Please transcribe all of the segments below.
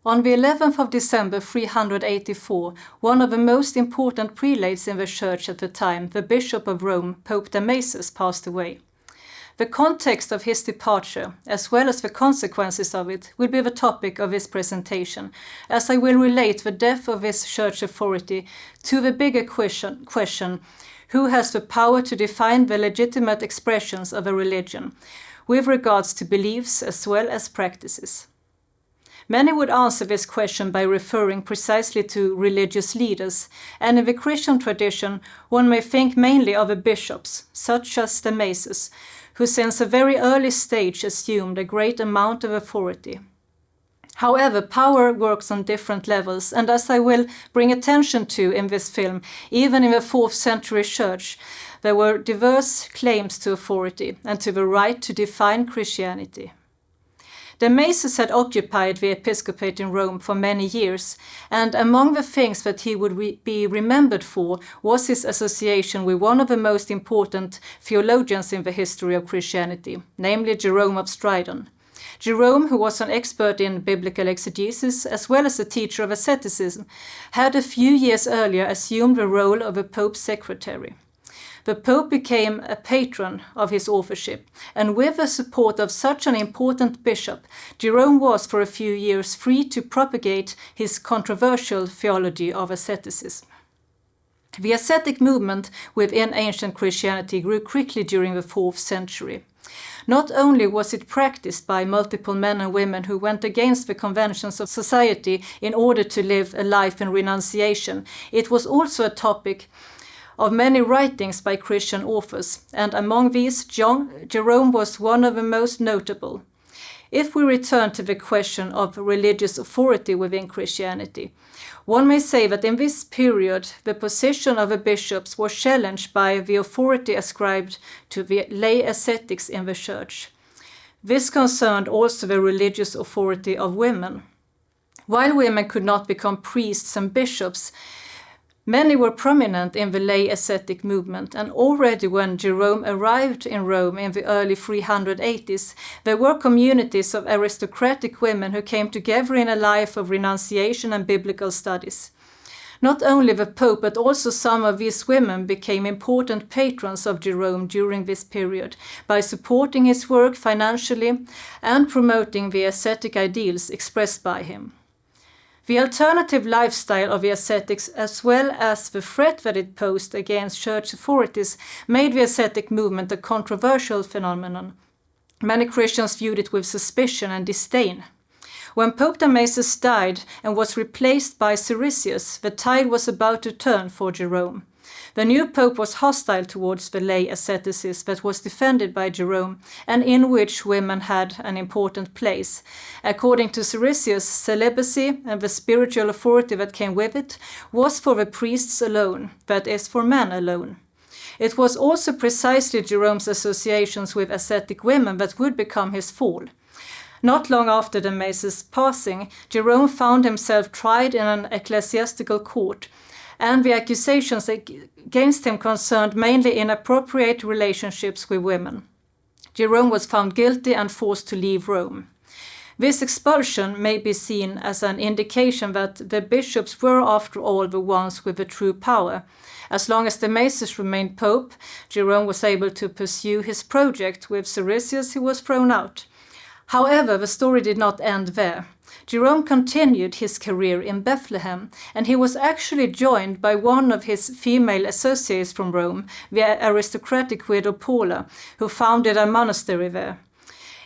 On the 11th of December 384, one of the most important prelates in the church at the time, the Bishop of Rome, Pope Damasus, passed away. The context of his departure, as well as the consequences of it, will be the topic of this presentation, as I will relate the death of this church authority to the bigger question, who has the power to define the legitimate expressions of a religion, with regards to beliefs as well as practices. Many would answer this question by referring precisely to religious leaders, and in the Christian tradition one may think mainly of the bishops, such as Damasus, who since a very early stage assumed a great amount of authority. However, power works on different levels, and as I will bring attention to in this film, even in the 4th century church, there were diverse claims to authority and to the right to define Christianity. Damasus had occupied the episcopate in Rome for many years, and among the things that he would be remembered for was his association with one of the most important theologians in the history of Christianity, namely Jerome of Stridon. Jerome, who was an expert in biblical exegesis as well as a teacher of asceticism, had a few years earlier assumed the role of a Pope's secretary. The Pope became a patron of his authorship, and with the support of such an important bishop, Jerome was for a few years free to propagate his controversial theology of asceticism. The ascetic movement within ancient Christianity grew quickly during the 4th century. Not only was it practiced by multiple men and women who went against the conventions of society in order to live a life in renunciation, it was also a topic of many writings by Christian authors, and among these Jerome was one of the most notable. If we return to the question of religious authority within Christianity, one may say that in this period the position of the bishops was challenged by the authority ascribed to the lay ascetics in the church. This concerned also the religious authority of women. While women could not become priests and bishops, many were prominent in the lay ascetic movement, and already when Jerome arrived in Rome in the early 380s, there were communities of aristocratic women who came together in a life of renunciation and biblical studies. Not only the Pope, but also some of these women became important patrons of Jerome during this period by supporting his work financially and promoting the ascetic ideals expressed by him. The alternative lifestyle of the ascetics, as well as the threat that it posed against church authorities, made the ascetic movement a controversial phenomenon. Many Christians viewed it with suspicion and disdain. When Pope Damasus died and was replaced by Siricius, the tide was about to turn for Jerome. The new pope was hostile towards the lay asceticism that was defended by Jerome and in which women had an important place. According to Siricius, celibacy and the spiritual authority that came with it was for the priests alone, that is, for men alone. It was also precisely Jerome's associations with ascetic women that would become his fall. Not long after Damasus' passing, Jerome found himself tried in an ecclesiastical court, and the accusations against him concerned mainly inappropriate relationships with women. Jerome was found guilty and forced to leave Rome. This expulsion may be seen as an indication that the bishops were after all the ones with the true power. As long as Damasus remained pope, Jerome was able to pursue his project. With Siricius, he was thrown out. However, the story did not end there. Jerome continued his career in Bethlehem, and he was actually joined by one of his female associates from Rome, the aristocratic widow Paula, who founded a monastery there.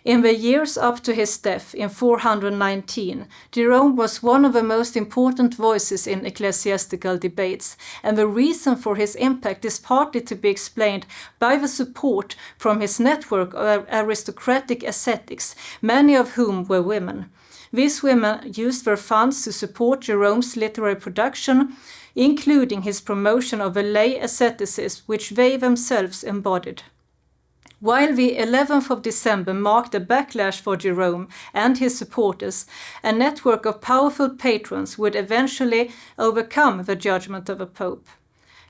In the years up to his death in 419, Jerome was one of the most important voices in ecclesiastical debates, and the reason for his impact is partly to be explained by the support from his network of aristocratic ascetics, many of whom were women. These women used their funds to support Jerome's literary production, including his promotion of the lay asceticism, which they themselves embodied. While the 11th of December marked a backlash for Jerome and his supporters, a network of powerful patrons would eventually overcome the judgment of a pope.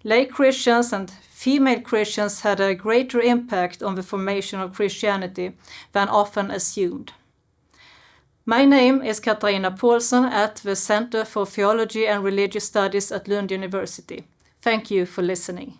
Lay Christians and female Christians had a greater impact on the formation of Christianity than often assumed. My name is Katarina Pålsson at the Center for Theology and Religious Studies at Lund University. Thank you for listening.